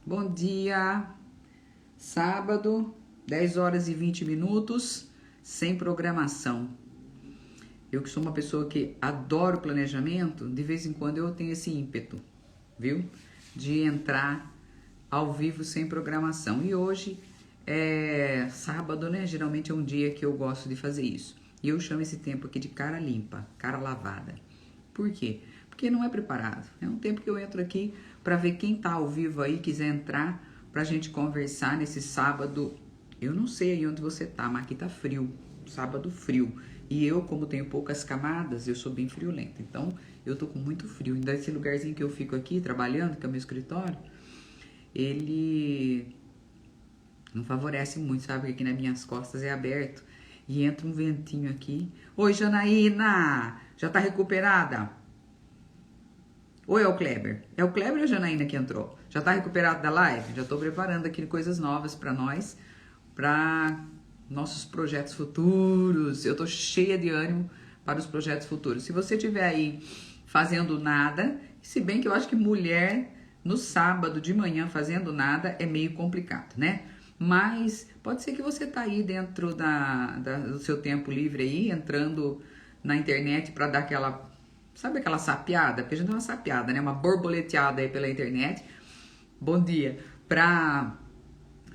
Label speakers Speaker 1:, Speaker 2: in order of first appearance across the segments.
Speaker 1: Bom dia, sábado, 10 horas e 20 minutos, sem programação. Eu que sou uma pessoa que adoro planejamento, de vez em quando eu tenho esse ímpeto, viu? De entrar ao vivo sem programação. E hoje é sábado, né? Geralmente é um dia que eu gosto de fazer isso. E eu chamo esse tempo aqui de cara limpa, cara lavada. Por quê? Porque não é preparado. É um tempo que eu entro aqui para ver quem tá ao vivo aí, quiser entrar pra gente conversar nesse sábado. Eu não sei aí onde você tá, mas aqui tá frio, sábado frio. E eu, como tenho poucas camadas, eu sou bem friolenta. Então, eu tô com muito frio. Ainda esse lugarzinho que eu fico aqui trabalhando, que é o meu escritório, ele não favorece muito, sabe? Porque aqui nas minhas costas é aberto e entra um ventinho aqui. Oi, Janaína! Já tá recuperada? Ou é o Kleber? É o Kleber ou a Janaína que entrou? Já tá recuperado da live? Já tô preparando aqui coisas novas pra nós, pra nossos projetos futuros. Eu tô cheia de ânimo para os projetos futuros. Se você estiver aí fazendo nada, se bem que eu acho que mulher no sábado de manhã fazendo nada é meio complicado, né? Mas pode ser que você tá aí dentro do seu tempo livre aí, entrando na internet para dar aquela... Sabe aquela sapeada? Porque a gente dá uma sapeada, né? Uma borboleteada aí pela internet. Bom dia. Pra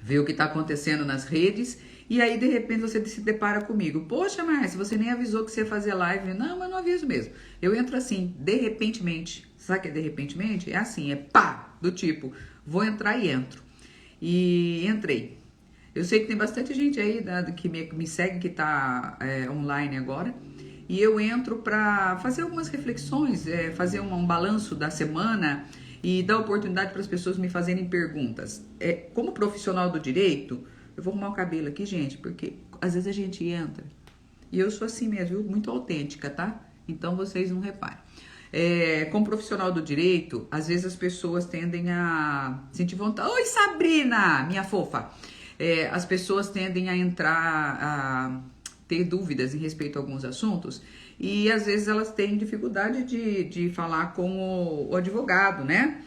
Speaker 1: ver o que tá acontecendo nas redes. E aí, de repente, você se depara comigo. Poxa, Márcia, você nem avisou que você ia fazer live. Não, mas não aviso mesmo. Eu entro assim, de repentemente. Sabe o que é de repentemente? É assim, é pá! Do tipo, vou entrar e entro. E entrei. Eu sei que tem bastante gente aí que me segue, que tá online agora. E eu entro para fazer algumas reflexões, fazer um balanço da semana e dar oportunidade para as pessoas me fazerem perguntas. Como profissional do direito, eu vou arrumar o cabelo aqui, gente, porque às vezes a gente entra e eu sou assim mesmo, viu? Muito autêntica, tá? Então vocês não reparem. Como profissional do direito, às vezes as pessoas tendem a sentir vontade. Oi, Sabrina, minha fofa! As pessoas tendem a entrar, a ter dúvidas em respeito a alguns assuntos e às vezes elas têm dificuldade de falar com o advogado, né?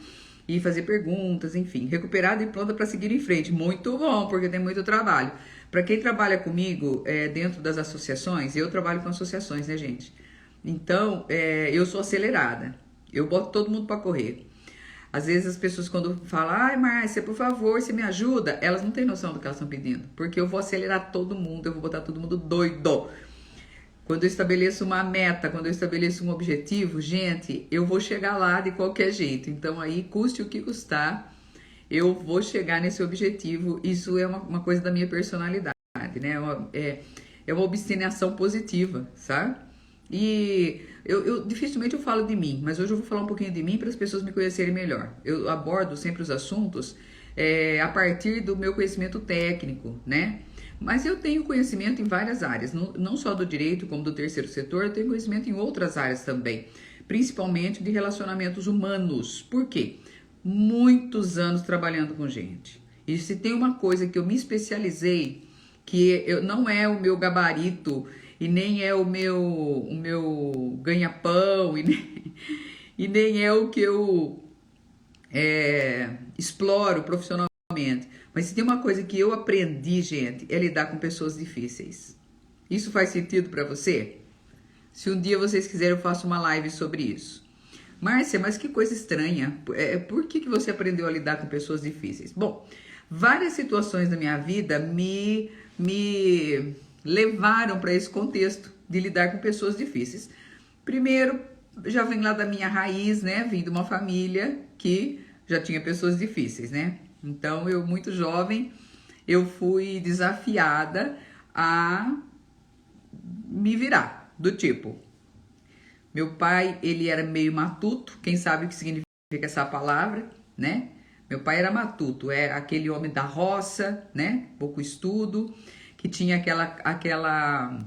Speaker 1: E fazer perguntas, enfim, recuperada e pronta para seguir em frente. Muito bom, porque tem muito trabalho. Para quem trabalha comigo dentro das associações, eu trabalho com associações, né, gente? Então, eu sou acelerada. Eu boto todo mundo para correr. Às vezes as pessoas quando falam, ai Márcia, por favor, você me ajuda, elas não têm noção do que elas estão pedindo, porque eu vou acelerar todo mundo, eu vou botar todo mundo doido. Quando eu estabeleço uma meta, quando eu estabeleço um objetivo, gente, eu vou chegar lá de qualquer jeito. Então aí, custe o que custar, eu vou chegar nesse objetivo. Isso é uma coisa da minha personalidade, né? É uma obstinação positiva, sabe? E dificilmente eu falo de mim, mas hoje eu vou falar um pouquinho de mim para as pessoas me conhecerem melhor. Eu abordo sempre os assuntos a partir do meu conhecimento técnico, né? Mas eu tenho conhecimento em várias áreas, não só do direito como do terceiro setor, eu tenho conhecimento em outras áreas também, principalmente de relacionamentos humanos. Por quê? Muitos anos trabalhando com gente. E se tem uma coisa que eu me especializei, que não é o meu gabarito e nem é o meu ganha-pão e nem é o que eu exploro profissionalmente. Mas se tem uma coisa que eu aprendi, gente, é lidar com pessoas difíceis. Isso faz sentido para você? Se um dia vocês quiserem, eu faço uma live sobre isso. Márcia, mas que coisa estranha. Por que você aprendeu a lidar com pessoas difíceis? Bom, várias situações da minha vida me levaram para esse contexto de lidar com pessoas difíceis. Primeiro, já vem lá da minha raiz, né? Vim de uma família que já tinha pessoas difíceis, né? Então, eu muito jovem, eu fui desafiada a me virar, do tipo... Meu pai, ele era meio matuto, quem sabe o que significa essa palavra, né? Meu pai era matuto, era aquele homem da roça, né? Pouco estudo, que tinha aquela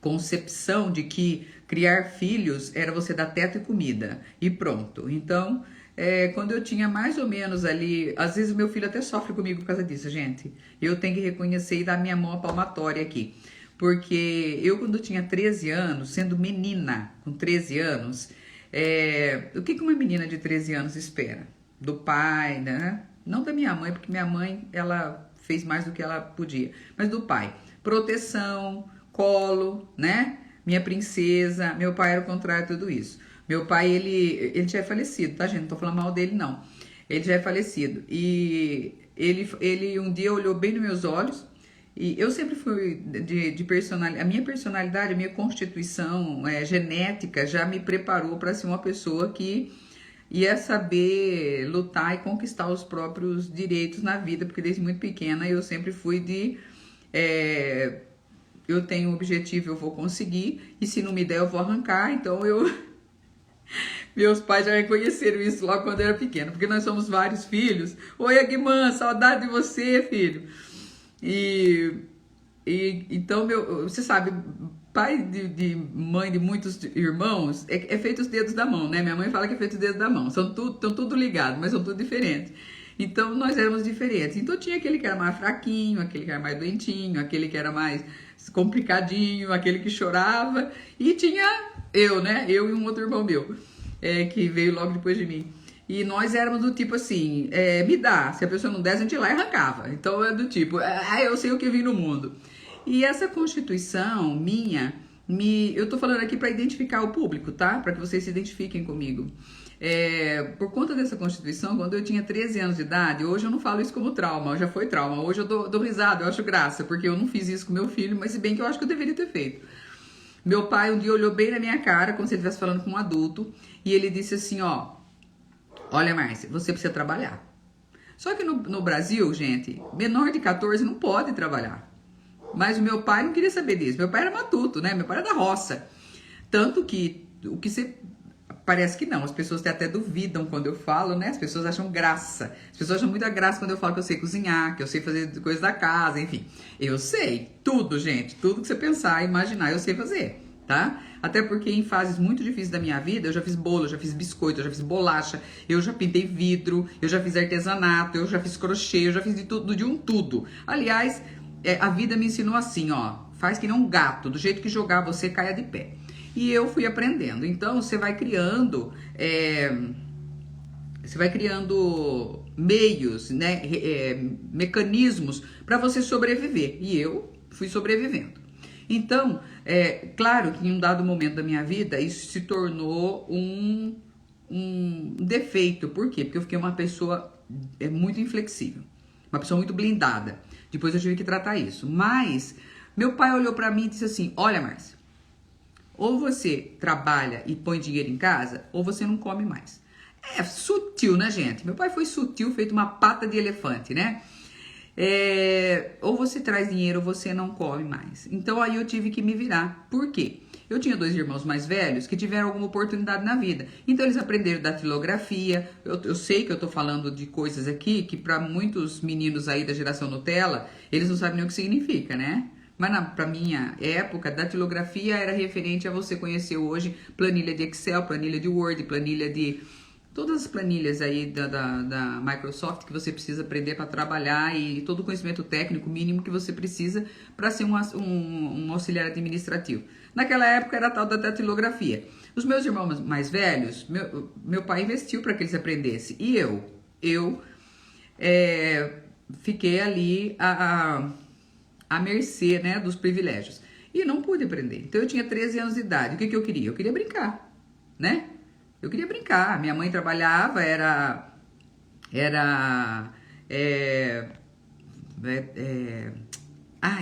Speaker 1: concepção de que criar filhos era você dar teto e comida, e pronto. Então, quando eu tinha mais ou menos ali, às vezes o meu filho até sofre comigo por causa disso, gente. Eu tenho que reconhecer e dar minha mão à palmatória aqui. Porque eu, quando tinha 13 anos, sendo menina com 13 anos, o que uma menina de 13 anos espera? Do pai, né? Não da minha mãe, porque minha mãe, ela fez mais do que ela podia, mas do pai. Proteção, colo, né? Minha princesa. Meu pai era o contrário de tudo isso. Meu pai, ele já é falecido, tá, gente? Não tô falando mal dele, não. Ele já é falecido. E ele um dia olhou bem nos meus olhos. E eu sempre fui de personalidade. A minha personalidade, a minha constituição genética já me preparou para ser uma pessoa que ia saber lutar e conquistar os próprios direitos na vida, porque desde muito pequena eu sempre fui eu tenho um objetivo, eu vou conseguir, e se não me der eu vou arrancar, então meus pais já reconheceram isso logo quando eu era pequena, porque nós somos vários filhos. Oi, Aguimã, saudade de você, filho. Então, você sabe, pai de mãe de muitos irmãos é feito os dedos da mão, né? Minha mãe fala que é feito os dedos da mão. Estão tudo ligados, mas são tudo diferentes. Então, nós éramos diferentes. Então, tinha aquele que era mais fraquinho, aquele que era mais doentinho, aquele que era mais complicadinho, aquele que chorava. E tinha eu, né? Eu e um outro irmão meu, que veio logo depois de mim. E nós éramos do tipo assim, me dá. Se a pessoa não desse, a gente ia lá e arrancava. Então, é do tipo, eu sei o que vim no mundo. E essa constituição minha, eu tô falando aqui para identificar o público, tá? Para que vocês se identifiquem comigo. Por conta dessa constituição, quando eu tinha 13 anos de idade, hoje eu não falo isso como trauma, já foi trauma. Hoje eu dou risada, eu acho graça, porque eu não fiz isso com meu filho, mas se bem que eu acho que eu deveria ter feito. Meu pai um dia olhou bem na minha cara, como se ele estivesse falando com um adulto, e ele disse assim, ó, olha, Márcia, você precisa trabalhar. Só que no Brasil, gente, menor de 14 não pode trabalhar. Mas o meu pai não queria saber disso. Meu pai era matuto, né? Meu pai era da roça. Tanto que o que você... Parece que não. As pessoas até duvidam quando eu falo, né? As pessoas acham graça. As pessoas acham muita graça quando eu falo que eu sei cozinhar, que eu sei fazer coisas da casa, enfim. Eu sei tudo, gente. Tudo que você pensar e imaginar, eu sei fazer, tá? Até porque em fases muito difíceis da minha vida, eu já fiz bolo, eu já fiz biscoito, eu já fiz bolacha, eu já pintei vidro, eu já fiz artesanato, eu já fiz crochê, eu já fiz de tudo, de um tudo. Aliás... a vida me ensinou assim, ó, faz que nem um gato, do jeito que jogar você caia de pé. E eu fui aprendendo. Então você vai criando meios, né, mecanismos para você sobreviver. E eu fui sobrevivendo. Então, claro que em um dado momento da minha vida isso se tornou um defeito. Por quê? Porque eu fiquei uma pessoa muito inflexível, uma pessoa muito blindada. Depois eu tive que tratar isso. Mas meu pai olhou pra mim e disse assim, olha, Márcia, ou você trabalha e põe dinheiro em casa, ou você não come mais. É sutil, né, gente? Meu pai foi sutil, feito uma pata de elefante, né? Ou você traz dinheiro ou você não come mais. Então aí eu tive que me virar. Por quê? Eu tinha 2 irmãos mais velhos que tiveram alguma oportunidade na vida. Então eles aprenderam datilografia. Eu sei que eu tô falando de coisas aqui que para muitos meninos aí da geração Nutella, eles não sabem nem o que significa, né? Mas pra minha época, datilografia era referente a você conhecer hoje planilha de Excel, planilha de Word, planilha de... Todas as planilhas aí da Microsoft que você precisa aprender para trabalhar e todo o conhecimento técnico mínimo que você precisa para ser um auxiliar administrativo. Naquela época era a tal da datilografia. Os meus irmãos mais velhos, meu pai investiu para que eles aprendessem. E eu fiquei ali à mercê, né, dos privilégios. E não pude aprender. Então eu tinha 13 anos de idade. O que eu queria? Eu queria brincar, né? Eu queria brincar. Minha mãe trabalhava,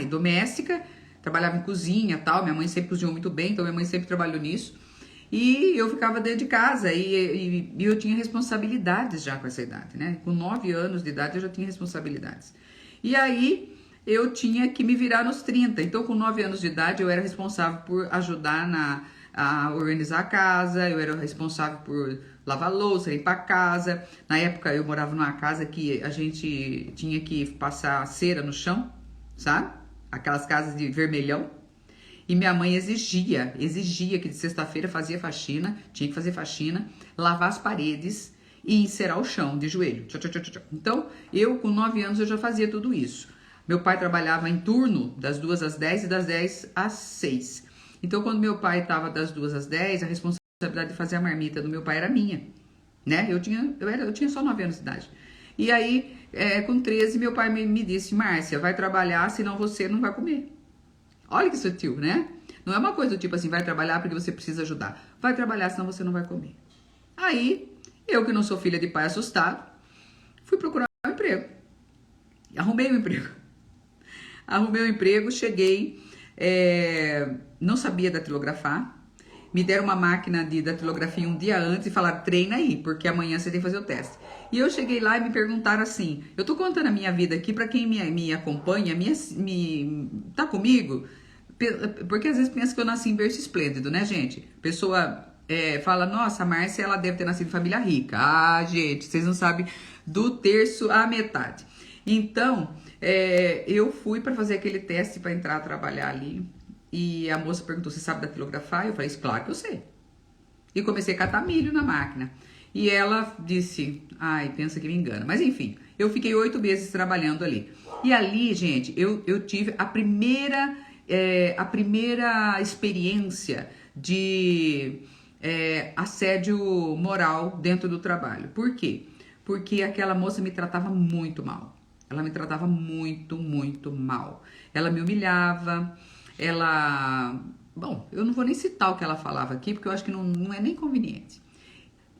Speaker 1: doméstica, trabalhava em cozinha e tal. Minha mãe sempre cozinhou muito bem, então minha mãe sempre trabalhou nisso. E eu ficava dentro de casa e eu tinha responsabilidades já com essa idade, né? Com 9 anos de idade eu já tinha responsabilidades. E aí eu tinha que me virar nos 30. Então, com 9 anos de idade, eu era responsável por ajudar a organizar a casa, eu era responsável por lavar louça, limpar a casa. Na época eu morava numa casa que a gente tinha que passar cera no chão, sabe? Aquelas casas de vermelhão. E minha mãe exigia que de sexta-feira fazia faxina, tinha que fazer faxina, lavar as paredes e encerar o chão de joelho. Então, eu com 9 anos eu já fazia tudo isso. Meu pai trabalhava em turno das 2 às 10 e das 10 às 6. Então, quando meu pai estava das 2 às 10, a responsabilidade de fazer a marmita do meu pai era minha, né? Eu tinha só 9 anos de idade. E aí, com 13, meu pai me disse, Márcia, vai trabalhar, senão você não vai comer. Olha que sutil, né? Não é uma coisa do tipo assim, vai trabalhar porque você precisa ajudar. Vai trabalhar, senão você não vai comer. Aí, eu que não sou filha de pai assustado, fui procurar um emprego. Arrumei um emprego. Arrumei um emprego, cheguei, não sabia datilografar. Me deram uma máquina de datilografia um dia antes e falaram, treina aí, porque amanhã você tem que fazer o teste. E eu cheguei lá e me perguntaram assim, eu tô contando a minha vida aqui para quem me acompanha, tá comigo? Porque às vezes pensa que eu nasci em berço esplêndido, né, gente? Pessoa fala, nossa, a Márcia, ela deve ter nascido em família rica. Ah, gente, vocês não sabem do terço à metade. Então, eu fui para fazer aquele teste para entrar a trabalhar ali. E a moça perguntou, você sabe datilografar? Eu falei, claro que eu sei. E comecei a catar milho na máquina. E ela disse, ai, pensa que me engana. Mas enfim, eu fiquei 8 meses trabalhando ali. E ali, gente, eu tive a primeira experiência de assédio moral dentro do trabalho. Por quê? Porque aquela moça me tratava muito mal. Ela me tratava muito, muito mal. Ela me humilhava. Bom, eu não vou nem citar o que ela falava aqui, porque eu acho que não é nem conveniente.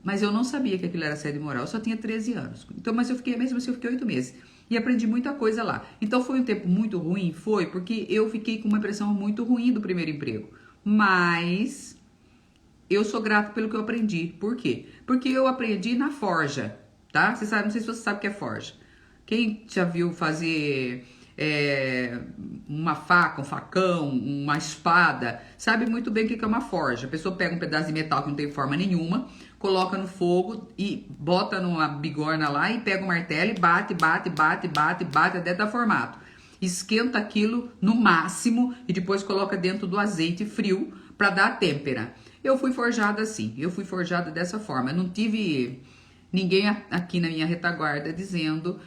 Speaker 1: Mas eu não sabia que aquilo era assédio moral, eu só tinha 13 anos. Então, mas eu fiquei, mesmo assim, eu fiquei 8 meses. E aprendi muita coisa lá. Então, foi um tempo muito ruim? Foi, porque eu fiquei com uma impressão muito ruim do primeiro emprego. Mas eu sou grato pelo que eu aprendi. Por quê? Porque eu aprendi na forja, tá? Você sabe, não sei se você sabe o que é forja. Quem já viu fazer uma faca, um facão, uma espada, sabe muito bem o que é uma forja. A pessoa pega um pedaço de metal que não tem forma nenhuma, coloca no fogo e bota numa bigorna lá e pega o martelo e bate até dar formato. Esquenta aquilo no máximo e depois coloca dentro do azeite frio para dar a têmpera. Eu fui forjada assim, eu fui forjada dessa forma. Eu não tive ninguém aqui na minha retaguarda dizendo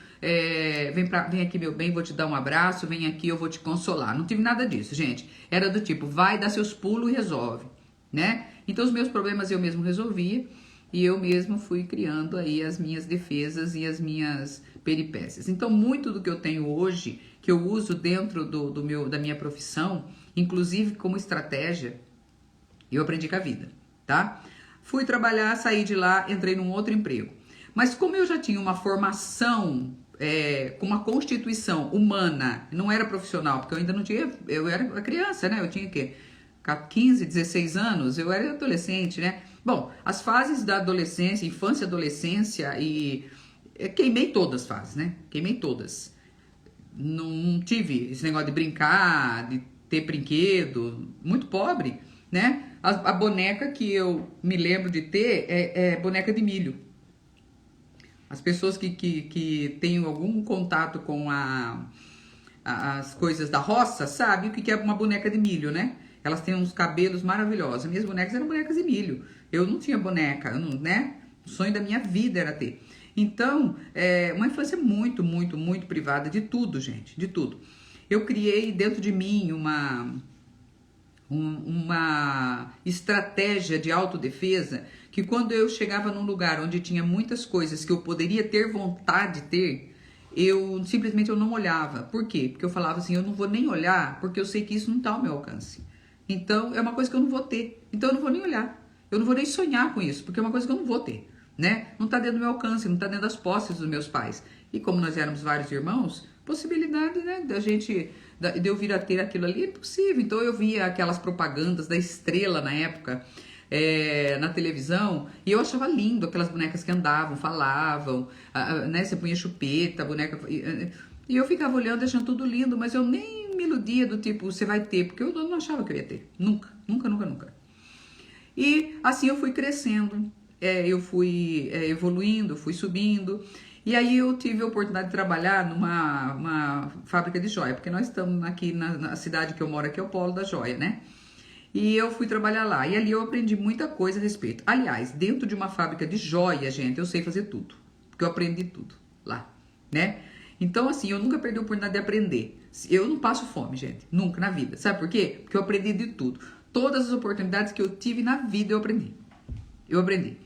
Speaker 1: vem aqui meu bem, vou te dar um abraço, vem aqui, eu vou te consolar. Não tive nada disso, gente. Era do tipo, vai dar seus pulos e resolve, né? Então os meus problemas eu mesmo resolvia e eu mesmo fui criando aí as minhas defesas e as minhas peripécias. Então muito do que eu tenho hoje, que eu uso dentro da minha profissão, inclusive como estratégia, eu aprendi com a vida, tá? Fui trabalhar, saí de lá, entrei num outro emprego. Mas como eu já tinha uma formação com uma constituição humana, não era profissional, porque eu ainda não tinha, eu era criança, né? Eu tinha o quê? 15, 16 anos, eu era adolescente, né? Bom, as fases da adolescência, infância, adolescência e... queimei todas as fases, né? Queimei todas. Não tive esse negócio de brincar, de ter brinquedo, muito pobre, né? A boneca que eu me lembro de ter é boneca de milho. As pessoas que têm algum contato com as coisas da roça sabem o que é uma boneca de milho, né? Elas têm uns cabelos maravilhosos. Minhas bonecas eram bonecas de milho. Eu não tinha boneca, né? O sonho da minha vida era ter. Então, uma infância muito, muito, muito privada de tudo, gente, de tudo. Eu criei dentro de mim uma estratégia de autodefesa que quando eu chegava num lugar onde tinha muitas coisas que eu poderia ter vontade de ter, eu simplesmente não olhava. Por quê? Porque eu falava assim, eu não vou nem olhar porque eu sei que isso não está ao meu alcance. Então, é uma coisa que eu não vou ter. Então, eu não vou nem olhar. Eu não vou nem sonhar com isso, porque é uma coisa que eu não vou ter, né? Não está dentro do meu alcance, não está dentro das posses dos meus pais. E como nós éramos vários irmãos, possibilidade, né, de eu vir a ter aquilo ali é impossível. Então eu via aquelas propagandas da Estrela na época, na televisão, e eu achava lindo aquelas bonecas que andavam, falavam, né, você punha chupeta, boneca, e eu ficava olhando, achando tudo lindo, mas eu nem me iludia do tipo, você vai ter, porque eu não achava que eu ia ter, nunca. E assim eu fui crescendo, eu fui evoluindo, fui subindo. E aí eu tive a oportunidade de trabalhar numa fábrica de joia, porque nós estamos aqui na cidade que eu moro, aqui é o polo da joia, né? E eu fui trabalhar lá, e ali eu aprendi muita coisa a respeito. Aliás, dentro de uma fábrica de joia, gente, eu sei fazer tudo, porque eu aprendi tudo lá, né? Então, assim, eu nunca perdi a oportunidade de aprender. Eu não passo fome, gente, nunca na vida. Sabe por quê? Porque eu aprendi de tudo. Todas as oportunidades que eu tive na vida, eu aprendi.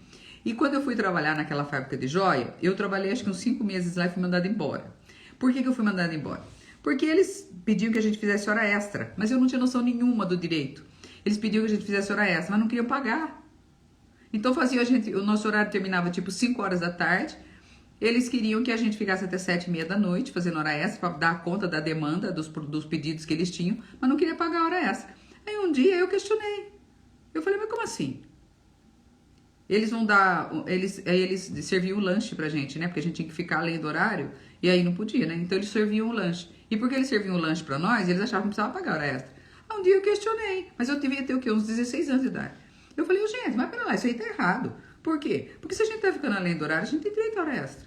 Speaker 1: E quando eu fui trabalhar naquela fábrica de joia, eu trabalhei acho que uns 5 meses lá e fui mandada embora. Por que eu fui mandada embora? Porque eles pediam que a gente fizesse hora extra, mas eu não tinha noção nenhuma do direito. Eles pediam que a gente fizesse hora extra, mas não queriam pagar. Então fazia o nosso horário terminava tipo 5 horas da tarde. Eles queriam que a gente ficasse até 7h30 da noite, fazendo hora extra, para dar conta da demanda, dos pedidos que eles tinham, mas não queria pagar a hora extra. Aí um dia eu questionei. Eu falei, mas como assim? Eles vão dar, eles serviam o lanche pra gente, né? Porque a gente tinha que ficar além do horário, e aí não podia, né? Então eles serviam o lanche. E porque eles serviam o lanche pra nós, eles achavam que precisava pagar a hora extra. Aí um dia eu questionei, mas eu devia ter o quê? Uns 16 anos de idade. Eu falei, gente, mas pera lá, isso aí tá errado. Por quê? Porque se a gente tá ficando além do horário, a gente tem direito a hora extra.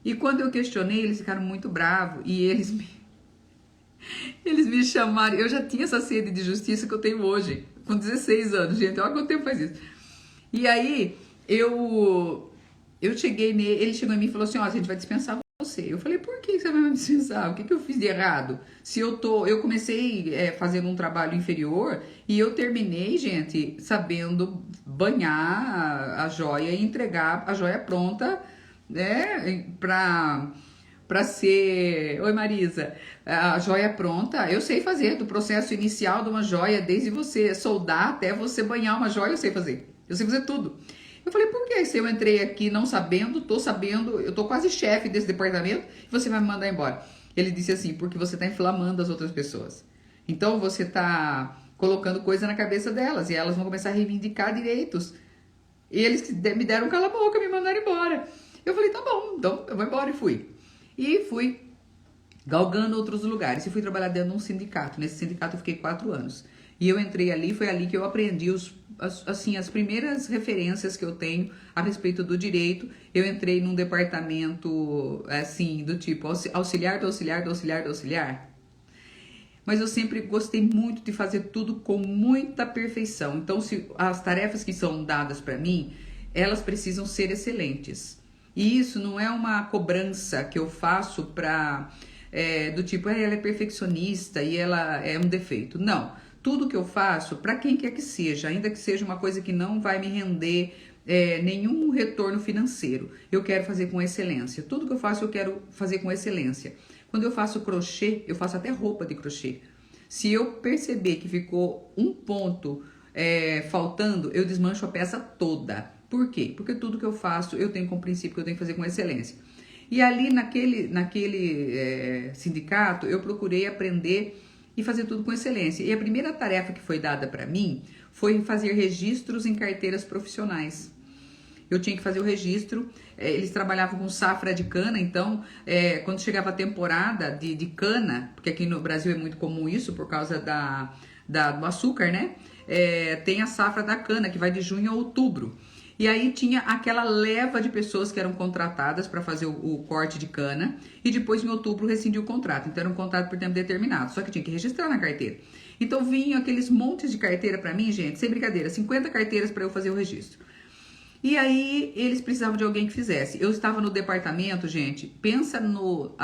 Speaker 1: E quando eu questionei, eles ficaram muito bravos e eles me chamaram. Eu já tinha essa sede de justiça que eu tenho hoje, com 16 anos, gente. Olha quanto tempo faz isso. E aí, eu cheguei nele, ele chegou em mim e falou assim, ó, a gente vai dispensar você. Eu falei, por que você vai me dispensar? O que eu fiz de errado? Se eu comecei fazendo um trabalho inferior e eu terminei, gente, sabendo banhar a joia e entregar a joia pronta, né, pra ser... Oi, Marisa. A joia pronta, eu sei fazer do processo inicial de uma joia, desde você soldar até você banhar uma joia, eu sei fazer. Eu sei fazer tudo. Eu falei, por que se eu entrei aqui não sabendo, tô sabendo, eu tô quase chefe desse departamento, e você vai me mandar embora? Ele disse assim, porque você tá inflamando as outras pessoas. Então você tá colocando coisa na cabeça delas, e elas vão começar a reivindicar direitos. E eles me deram um cala-boca, me mandaram embora. Eu falei, tá bom, então eu vou embora e fui. E fui galgando outros lugares. E fui trabalhar dentro de um sindicato. Nesse sindicato eu fiquei 4 anos. E eu entrei ali, foi ali que eu aprendi as primeiras referências que eu tenho a respeito do direito. Eu entrei num departamento, assim, do tipo auxiliar do auxiliar do auxiliar do auxiliar. Mas eu sempre gostei muito de fazer tudo com muita perfeição. Então, se as tarefas que são dadas para mim, elas precisam ser excelentes. E isso não é uma cobrança que eu faço para do tipo, ela é perfeccionista e ela é um defeito. Não. Tudo que eu faço, para quem quer que seja, ainda que seja uma coisa que não vai me render nenhum retorno financeiro, eu quero fazer com excelência. Tudo que eu faço, eu quero fazer com excelência. Quando eu faço crochê, eu faço até roupa de crochê. Se eu perceber que ficou um ponto faltando, eu desmancho a peça toda. Por quê? Porque tudo que eu faço, eu tenho como princípio que eu tenho que fazer com excelência. E ali naquele sindicato, eu procurei aprender e fazer tudo com excelência. E a primeira tarefa que foi dada para mim foi fazer registros em carteiras profissionais. Eu tinha que fazer o registro, eles trabalhavam com safra de cana, então quando chegava a temporada de cana, porque aqui no Brasil é muito comum isso por causa do açúcar, né? Tem a safra da cana que vai de junho a outubro. E aí tinha aquela leva de pessoas que eram contratadas para fazer o corte de cana e depois em outubro rescindiu o contrato. Então era um contrato por tempo determinado, só que tinha que registrar na carteira. Então vinham aqueles montes de carteira para mim, gente, sem brincadeira, 50 carteiras para eu fazer o registro. E aí eles precisavam de alguém que fizesse. Eu estava no departamento, gente, pensa no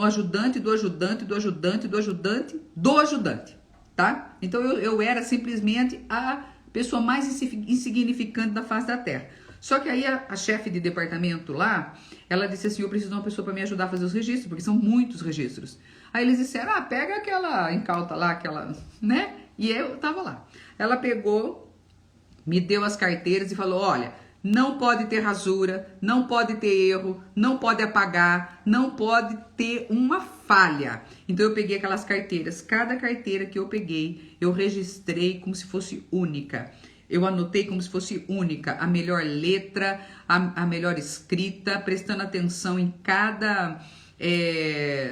Speaker 1: ajudante do ajudante do ajudante do ajudante do ajudante, tá? Então eu era simplesmente a pessoa mais insignificante da face da terra. Só que aí a chefe de departamento lá, ela disse assim, eu preciso de uma pessoa para me ajudar a fazer os registros, porque são muitos registros. Aí eles disseram, pega aquela incauta lá, aquela, né? E eu tava lá. Ela pegou, me deu as carteiras e falou, olha, não pode ter rasura, não pode ter erro, não pode apagar, não pode ter uma falha. Então eu peguei aquelas carteiras, cada carteira que eu peguei, eu registrei como se fosse única. Eu anotei como se fosse única, a melhor letra, a melhor escrita, prestando atenção em cada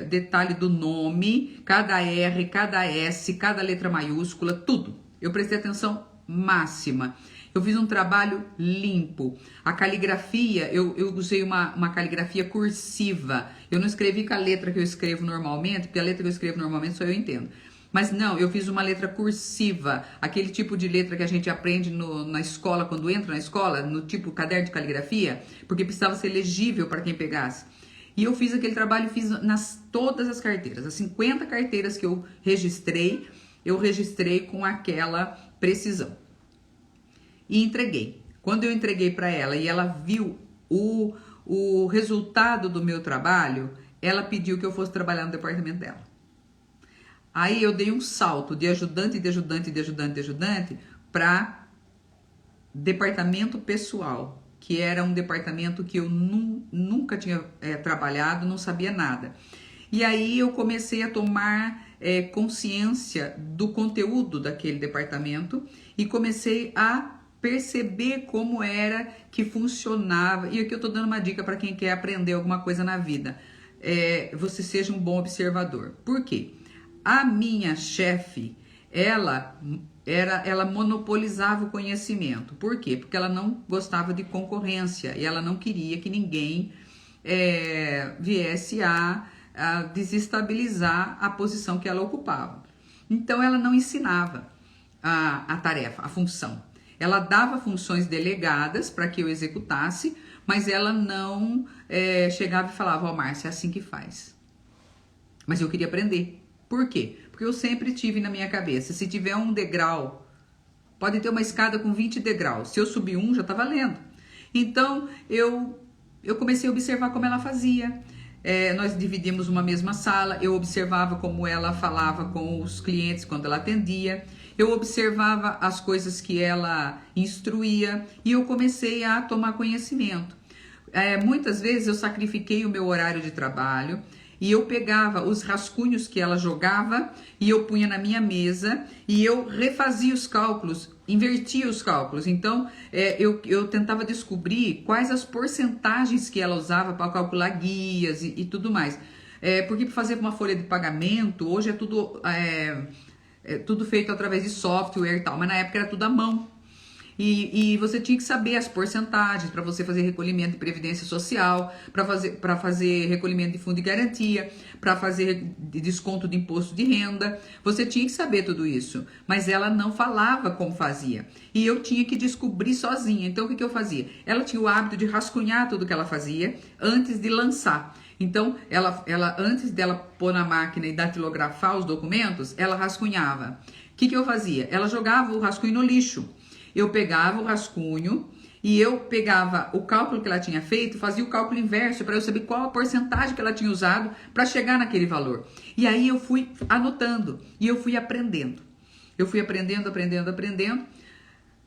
Speaker 1: detalhe do nome, cada R, cada S, cada letra maiúscula, tudo. Eu prestei atenção máxima. Eu fiz um trabalho limpo. A caligrafia, eu usei uma caligrafia cursiva. Eu não escrevi com a letra que eu escrevo normalmente, porque a letra que eu escrevo normalmente só eu entendo. Mas não, eu fiz uma letra cursiva, aquele tipo de letra que a gente aprende na escola, quando entra na escola, no tipo caderno de caligrafia, porque precisava ser legível para quem pegasse. E eu fiz aquele trabalho, fiz todas as carteiras, as 50 carteiras que eu registrei com aquela precisão. E entreguei. Quando eu entreguei para ela e ela viu o resultado do meu trabalho, ela pediu que eu fosse trabalhar no departamento dela. Aí eu dei um salto de ajudante, de ajudante, de ajudante, de ajudante para departamento pessoal, que era um departamento que eu nunca tinha trabalhado, não sabia nada. E aí eu comecei a tomar consciência do conteúdo daquele departamento e comecei a perceber como era que funcionava. E aqui eu tô dando uma dica para quem quer aprender alguma coisa na vida. Você seja um bom observador. Por quê? A minha chefe, ela monopolizava o conhecimento. Por quê? Porque ela não gostava de concorrência e ela não queria que ninguém viesse a desestabilizar a posição que ela ocupava. Então ela não ensinava a tarefa, a função. Ela dava funções delegadas para que eu executasse, mas ela não chegava e falava, ó, Márcia, é assim que faz. Mas eu queria aprender. Por quê? Porque eu sempre tive na minha cabeça, se tiver um degrau, pode ter uma escada com 20 degraus. Se eu subir um, já tá valendo. Então, eu comecei a observar como ela fazia. Nós dividimos uma mesma sala, eu observava como ela falava com os clientes quando ela atendia, eu observava as coisas que ela instruía e eu comecei a tomar conhecimento. Muitas vezes eu sacrifiquei o meu horário de trabalho e eu pegava os rascunhos que ela jogava e eu punha na minha mesa e eu refazia os cálculos, invertia os cálculos. Então, eu tentava descobrir quais as porcentagens que ela usava para calcular guias e tudo mais. Porque para fazer uma folha de pagamento, hoje é tudo feito através de software e tal, mas na época era tudo à mão. E você tinha que saber as porcentagens para você fazer recolhimento de previdência social, para fazer recolhimento de fundo de garantia, para fazer desconto de imposto de renda. Você tinha que saber tudo isso, mas ela não falava como fazia. E eu tinha que descobrir sozinha. Então, o que eu fazia? Ela tinha o hábito de rascunhar tudo que ela fazia antes de lançar. Então, ela antes dela pôr na máquina e datilografar os documentos, ela rascunhava. O que eu fazia? Ela jogava o rascunho no lixo. Eu pegava o rascunho e eu pegava o cálculo que ela tinha feito, fazia o cálculo inverso para eu saber qual a porcentagem que ela tinha usado para chegar naquele valor. E aí eu fui anotando e eu fui aprendendo. Eu fui aprendendo.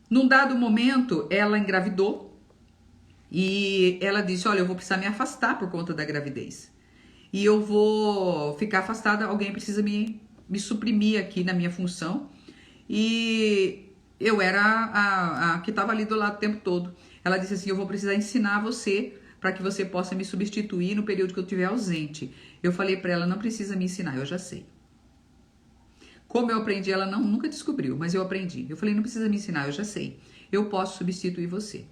Speaker 1: Num dado momento, ela engravidou e ela disse, olha, eu vou precisar me afastar por conta da gravidez. E eu vou ficar afastada, alguém precisa me suprimir aqui na minha função. E eu era a que estava ali do lado o tempo todo. Ela disse assim, eu vou precisar ensinar você para que você possa me substituir no período que eu estiver ausente. Eu falei para ela, não precisa me ensinar, eu já sei. Como eu aprendi, ela nunca descobriu, mas eu aprendi. Eu falei, não precisa me ensinar, eu já sei. Eu posso substituir você.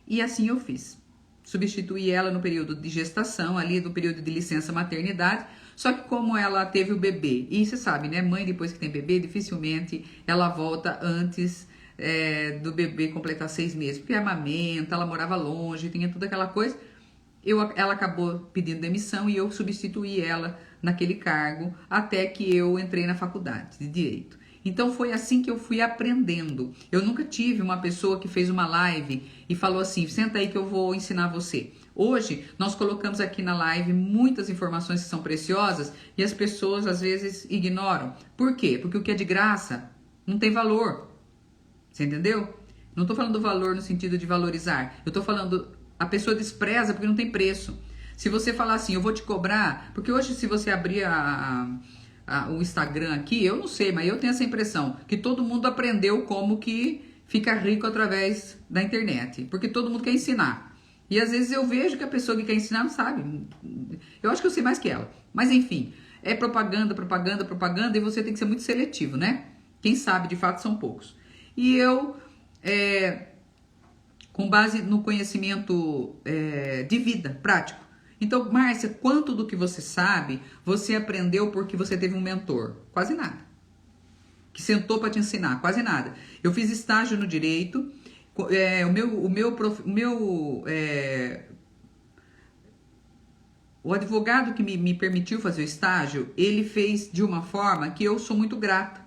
Speaker 1: E assim eu fiz. Substituí ela no período de gestação, ali no período de licença maternidade. Só que como ela teve o bebê, e você sabe, né? Mãe depois que tem bebê, dificilmente ela volta antes do bebê completar 6 meses. Porque amamenta, ela morava longe, tinha toda aquela coisa. Ela acabou pedindo demissão e eu substituí ela naquele cargo até que eu entrei na faculdade de Direito. Então foi assim que eu fui aprendendo. Eu nunca tive uma pessoa que fez uma live e falou assim, senta aí que eu vou ensinar você. Hoje nós colocamos aqui na live muitas informações que são preciosas e as pessoas às vezes ignoram. Por quê? Porque o que é de graça não tem valor. Você entendeu? Não estou falando do valor no sentido de valorizar. Eu estou falando, a pessoa despreza porque não tem preço. Se você falar assim, eu vou te cobrar, porque hoje se você abrir o Instagram aqui, eu não sei, mas eu tenho essa impressão que todo mundo aprendeu como que fica rico através da internet, porque todo mundo quer ensinar. E às vezes eu vejo que a pessoa que quer ensinar não sabe. Eu acho que eu sei mais que ela. Mas enfim, é propaganda, e você tem que ser muito seletivo, né? Quem sabe de fato são poucos. E eu, com base no conhecimento de vida, prático. Então, Márcia, quanto do que você sabe, você aprendeu porque você teve um mentor? Quase nada. Que sentou para te ensinar? Quase nada. Eu fiz estágio no direito, o advogado que me permitiu fazer o estágio, ele fez de uma forma que eu sou muito grata.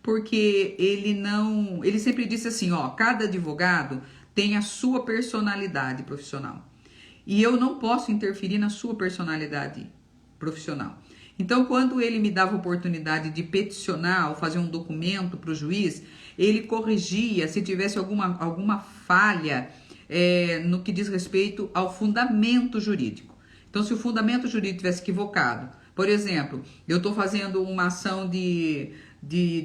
Speaker 1: Porque ele sempre disse assim, ó, cada advogado tem a sua personalidade profissional. E eu não posso interferir na sua personalidade profissional. Então, quando ele me dava a oportunidade de peticionar ou fazer um documento para o juiz, ele corrigia se tivesse alguma falha no que diz respeito ao fundamento jurídico. Então, se o fundamento jurídico tivesse equivocado, por exemplo, eu estou fazendo uma ação de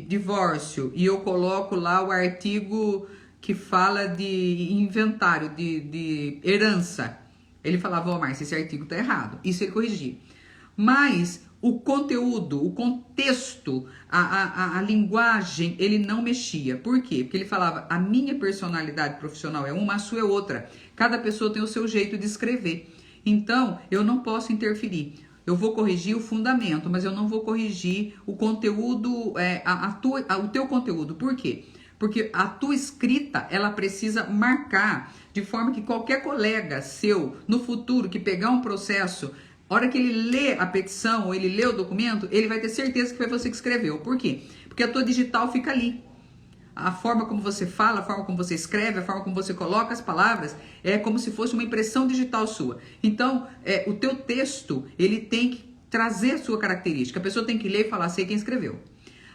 Speaker 1: divórcio e eu coloco lá o artigo que fala de inventário, de herança. Ele falava, ó, Márcia, esse artigo está errado. Isso ele corrigia. Mas o conteúdo, o contexto, a linguagem, ele não mexia. Por quê? Porque ele falava, a minha personalidade profissional é uma, a sua é outra. Cada pessoa tem o seu jeito de escrever. Então, eu não posso interferir. Eu vou corrigir o fundamento, mas eu não vou corrigir o conteúdo, o teu conteúdo. Por quê? Porque a tua escrita, ela precisa marcar de forma que qualquer colega seu, no futuro, que pegar um processo, a hora que ele lê a petição ou ele lê o documento, ele vai ter certeza que foi você que escreveu. Por quê? Porque a tua digital fica ali. A forma como você fala, a forma como você escreve, a forma como você coloca as palavras, é como se fosse uma impressão digital sua. Então, o teu texto, ele tem que trazer a sua característica. A pessoa tem que ler e falar, sei quem escreveu.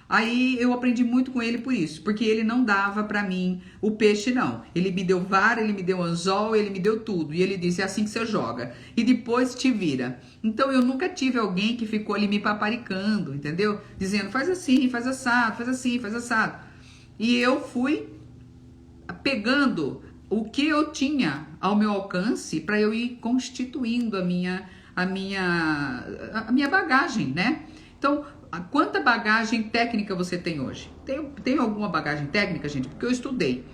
Speaker 1: Aí eu aprendi muito com ele por isso, porque ele não dava pra mim o peixe, não. Ele me deu vara, ele me deu anzol, ele me deu tudo. E ele disse, é assim que você joga. E depois te vira. Então eu nunca tive alguém que ficou ali me paparicando, entendeu? Dizendo, faz assim, faz assado, faz assim, faz assado. E eu fui pegando o que eu tinha ao meu alcance para eu ir constituindo a minha bagagem, né? Então, quanta bagagem técnica você tem hoje? Tem alguma bagagem técnica, gente? Porque eu estudei.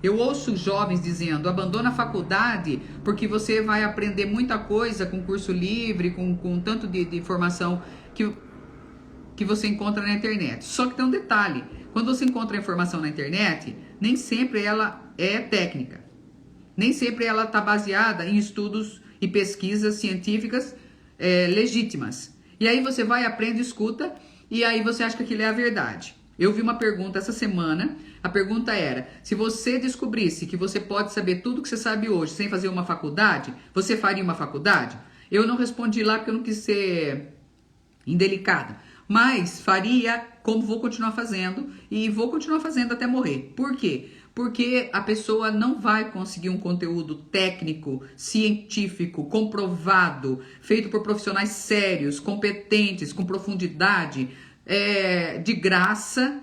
Speaker 1: Eu ouço jovens dizendo, abandona a faculdade porque você vai aprender muita coisa com curso livre, com tanto de informação que você encontra na internet. Só que tem um detalhe, quando você encontra a informação na internet, nem sempre ela é técnica. Nem sempre ela está baseada em estudos e pesquisas científicas legítimas. E aí você vai, aprende, escuta, e aí você acha que aquilo é a verdade. Eu vi uma pergunta essa semana, a pergunta era, se você descobrisse que você pode saber tudo que você sabe hoje sem fazer uma faculdade, você faria uma faculdade? Eu não respondi lá porque eu não quis ser indelicada, mas faria como vou continuar fazendo, e vou continuar fazendo até morrer. Por quê? Porque a pessoa não vai conseguir um conteúdo técnico, científico, comprovado, feito por profissionais sérios, competentes, com profundidade, de graça,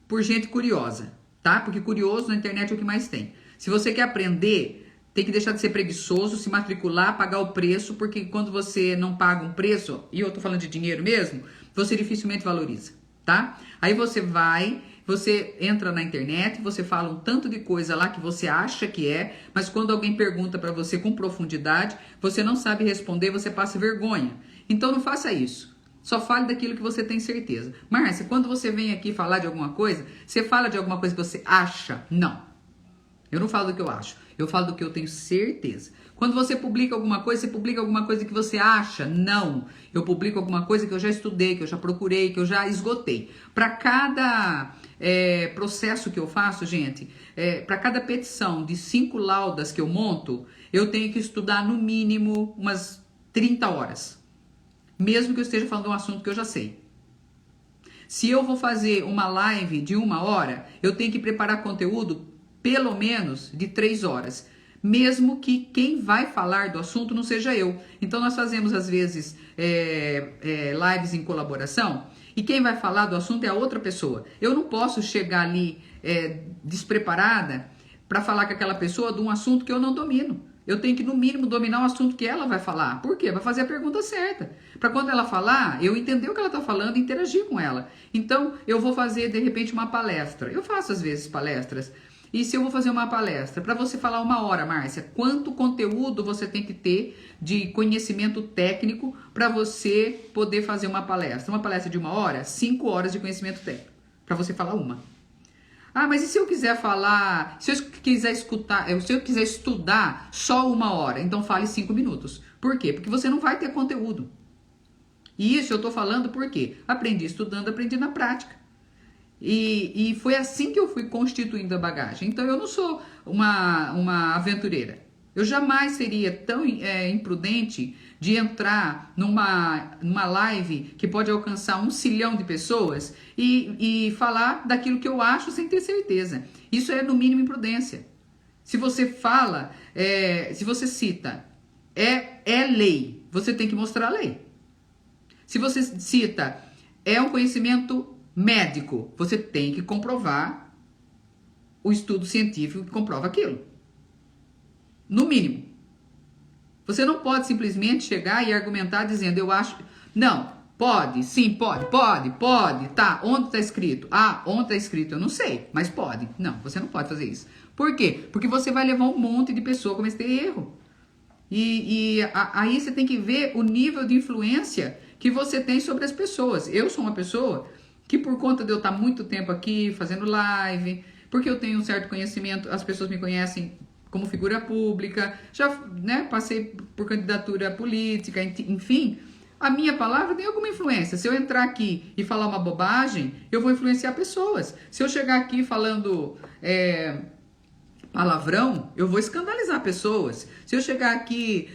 Speaker 1: por gente curiosa, tá? Porque curioso na internet é o que mais tem. Se você quer aprender, tem que deixar de ser preguiçoso, se matricular, pagar o preço, porque quando você não paga um preço, e eu tô falando de dinheiro mesmo, você dificilmente valoriza, tá? Aí você entra na internet, você fala um tanto de coisa lá que você acha que é, mas quando alguém pergunta para você com profundidade, você não sabe responder, você passa vergonha. Então não faça isso. Só fale daquilo que você tem certeza. Márcia, quando você vem aqui falar de alguma coisa, você fala de alguma coisa que você acha? Não. Eu não falo do que eu acho, eu falo do que eu tenho certeza. Quando você publica alguma coisa, você publica alguma coisa que você acha? Não. Eu publico alguma coisa que eu já estudei, que eu já procurei, que eu já esgotei. Para cada processo que eu faço, gente, para cada petição de 5 laudas que eu monto, eu tenho que estudar no mínimo umas 30 horas. Mesmo que eu esteja falando de um assunto que eu já sei. Se eu vou fazer uma live de 1 hora, eu tenho que preparar conteúdo pelo menos de 3 horas. Mesmo que quem vai falar do assunto não seja eu. Então nós fazemos às vezes lives em colaboração e quem vai falar do assunto é a outra pessoa. Eu não posso chegar ali despreparada para falar com aquela pessoa de um assunto que eu não domino. Eu tenho que no mínimo dominar o assunto que ela vai falar. Por quê? Vai fazer a pergunta certa. Para quando ela falar, eu entender o que ela está falando e interagir com ela. Então eu vou fazer de repente uma palestra. Eu faço às vezes palestras. E se eu vou fazer uma palestra, para você falar 1 hora, Márcia, quanto conteúdo você tem que ter de conhecimento técnico para você poder fazer uma palestra? Uma palestra de 1 hora, 5 horas de conhecimento técnico, para você falar uma. Ah, mas e se eu quiser falar, se eu quiser escutar, se eu quiser estudar só 1 hora, então fale 5 minutos. Por quê? Porque você não vai ter conteúdo. E isso eu tô falando porque aprendi estudando, aprendi na prática. E foi assim que eu fui constituindo a bagagem. Então eu não sou uma aventureira. Eu jamais seria tão imprudente de entrar numa live que pode alcançar 1 zilhão de pessoas e falar daquilo que eu acho sem ter certeza. Isso é no mínimo imprudência. Se você fala, se você cita, é lei, você tem que mostrar a lei. Se você cita, é um conhecimento médico, você tem que comprovar o estudo científico que comprova aquilo. No mínimo. Você não pode simplesmente chegar e argumentar dizendo, eu acho... Não, pode, sim, pode, tá, onde está escrito? Ah, onde está escrito? Eu não sei, mas pode. Não, você não pode fazer isso. Por quê? Porque você vai levar um monte de pessoa a cometer erro. Aí você tem que ver o nível de influência que você tem sobre as pessoas. Eu sou uma pessoa que, por conta de eu estar muito tempo aqui fazendo live, porque eu tenho um certo conhecimento, as pessoas me conhecem como figura pública, já passei por candidatura política, enfim, a minha palavra tem alguma influência. Se eu entrar aqui e falar uma bobagem, eu vou influenciar pessoas. Se eu chegar aqui falando palavrão, eu vou escandalizar pessoas. Se eu chegar aqui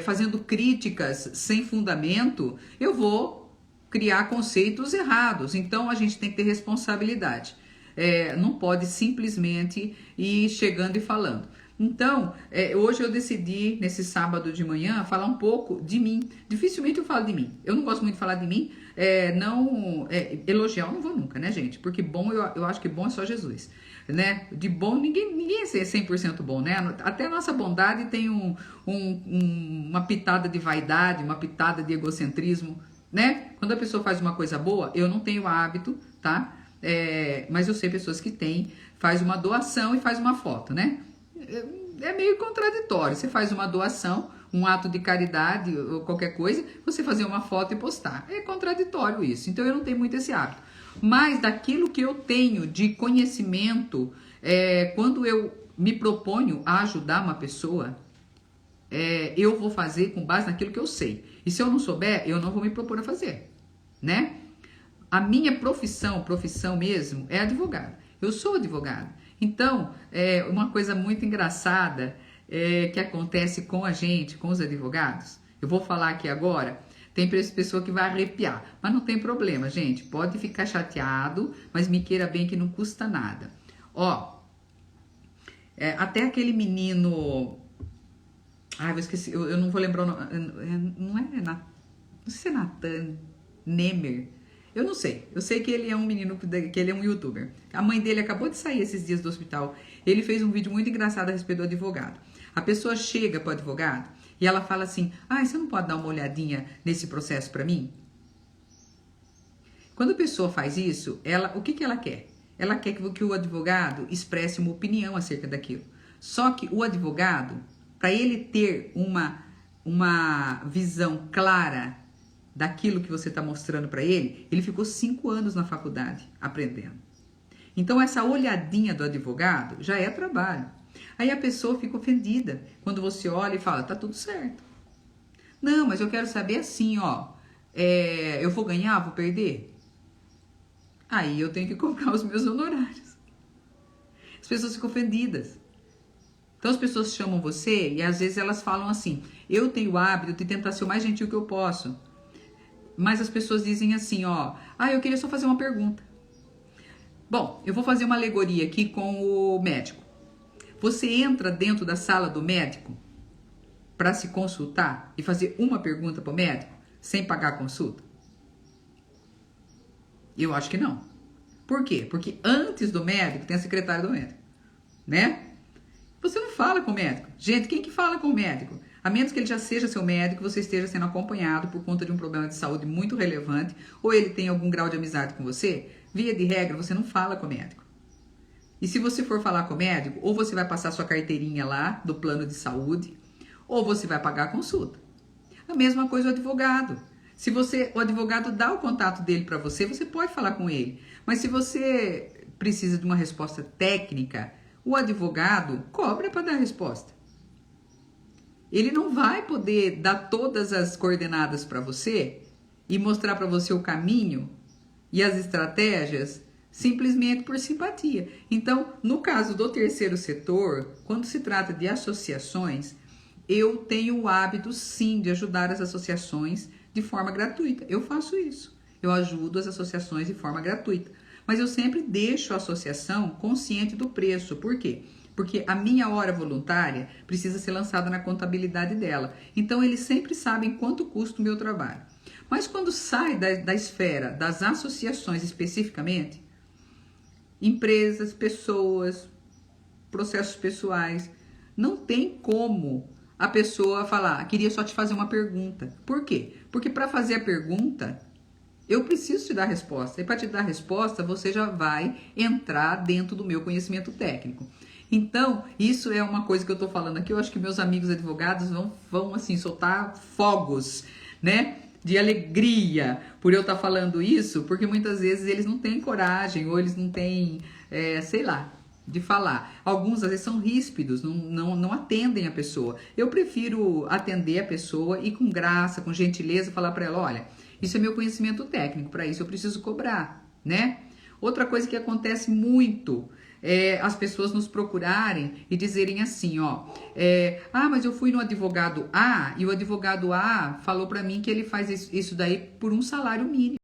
Speaker 1: fazendo críticas sem fundamento, eu vou criar conceitos errados. Então a gente tem que ter responsabilidade. Não pode simplesmente ir chegando e falando. Então, hoje eu decidi, nesse sábado de manhã, falar um pouco de mim. Dificilmente eu falo de mim. Eu não gosto muito de falar de mim. Elogiar eu não vou nunca, né, gente? Porque bom, eu acho que bom é só Jesus. Né? De bom, ninguém é 100% bom, né? Até a nossa bondade tem uma pitada de vaidade, uma pitada de egocentrismo, né? Quando a pessoa faz uma coisa boa, eu não tenho hábito, tá? Mas eu sei pessoas que têm, faz uma doação e faz uma foto, né? É meio contraditório. Você faz uma doação, um ato de caridade ou qualquer coisa, você fazer uma foto e postar. É contraditório isso. Então eu não tenho muito esse hábito. Mas daquilo que eu tenho de conhecimento, quando eu me proponho a ajudar uma pessoa, eu vou fazer com base naquilo que eu sei. E se eu não souber, eu não vou me propor a fazer, né? A minha profissão mesmo, é advogado. Eu sou advogado. Então, uma coisa muito engraçada que acontece com a gente, com os advogados, eu vou falar aqui agora, tem pessoa que vai arrepiar, mas não tem problema, gente, pode ficar chateado, mas me queira bem que não custa nada. Ó, até aquele menino, eu esqueci, eu não vou lembrar o nome, não sei se é Nathan Nemer, eu não sei. Eu sei que ele é um menino, que ele é um youtuber. A mãe dele acabou de sair esses dias do hospital. Ele fez um vídeo muito engraçado a respeito do advogado. A pessoa chega para o advogado e ela fala assim, você não pode dar uma olhadinha nesse processo para mim? Quando a pessoa faz isso, o que ela quer? Ela quer que o advogado expresse uma opinião acerca daquilo. Só que o advogado, para ele ter uma visão clara daquilo que você está mostrando para ele, ele ficou 5 anos na faculdade aprendendo. Então essa olhadinha do advogado já é trabalho. Aí a pessoa fica ofendida quando você olha e fala, tá tudo certo. Não, mas eu quero saber assim, eu vou ganhar, vou perder? Aí eu tenho que cobrar os meus honorários. As pessoas ficam ofendidas. Então as pessoas chamam você e às vezes elas falam assim, eu tenho o hábito de tentar ser o mais gentil que eu posso. Mas as pessoas dizem assim, eu queria só fazer uma pergunta. Bom, eu vou fazer uma alegoria aqui com o médico. Você entra dentro da sala do médico para se consultar e fazer uma pergunta para o médico sem pagar a consulta? Eu acho que não. Por quê? Porque antes do médico tem a secretária do médico, né? Você não fala com o médico. Gente, quem que fala com o médico? A menos que ele já seja seu médico, você esteja sendo acompanhado por conta de um problema de saúde muito relevante, ou ele tem algum grau de amizade com você, via de regra, você não fala com o médico. E se você for falar com o médico, ou você vai passar sua carteirinha lá do plano de saúde, ou você vai pagar a consulta. A mesma coisa o advogado. Se o advogado dá o contato dele para você, você pode falar com ele. Mas se você precisa de uma resposta técnica, o advogado cobra para dar a resposta. Ele não vai poder dar todas as coordenadas para você e mostrar para você o caminho e as estratégias simplesmente por simpatia. Então, no caso do terceiro setor, quando se trata de associações, eu tenho o hábito, sim, de ajudar as associações de forma gratuita. Eu faço isso. Eu ajudo as associações de forma gratuita. Mas eu sempre deixo a associação consciente do preço. Por quê? Porque a minha hora voluntária precisa ser lançada na contabilidade dela. Então, eles sempre sabem quanto custa o meu trabalho. Mas quando sai da esfera das associações especificamente, empresas, pessoas, processos pessoais, não tem como a pessoa falar, queria só te fazer uma pergunta. Por quê? Porque para fazer a pergunta, eu preciso te dar a resposta. E para te dar a resposta, você já vai entrar dentro do meu conhecimento técnico. Então, isso é uma coisa que eu estou falando aqui. Eu acho que meus amigos advogados vão assim, soltar fogos, né? De alegria por eu estar falando isso, porque muitas vezes eles não têm coragem ou eles não têm, sei lá, de falar. Alguns às vezes são ríspidos, não atendem a pessoa. Eu prefiro atender a pessoa e com graça, com gentileza, falar para ela, olha, isso é meu conhecimento técnico, para isso eu preciso cobrar, né? Outra coisa que acontece muito é as pessoas nos procurarem e dizerem assim, ó, mas eu fui no advogado A e o advogado A falou para mim que ele faz isso daí por um salário mínimo.